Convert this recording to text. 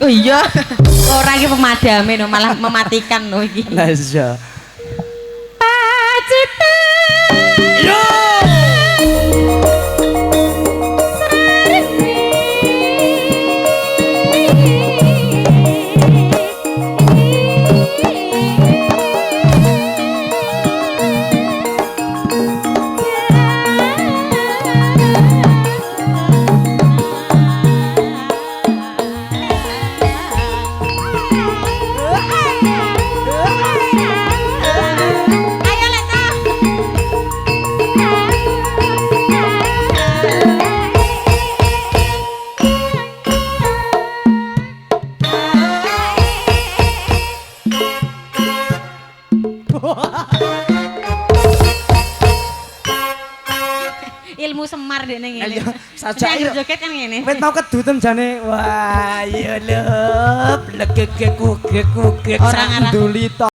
Oh iya. Ora iki pemadame no, malah mematikan no iki. Lah iya. Pacite. Yo. Ilmu semar dene ngene. Ayo sajak joget kan ngene. Wit mau keduten jane. Wah, ya lep legek kugek Orang arah. sandulita.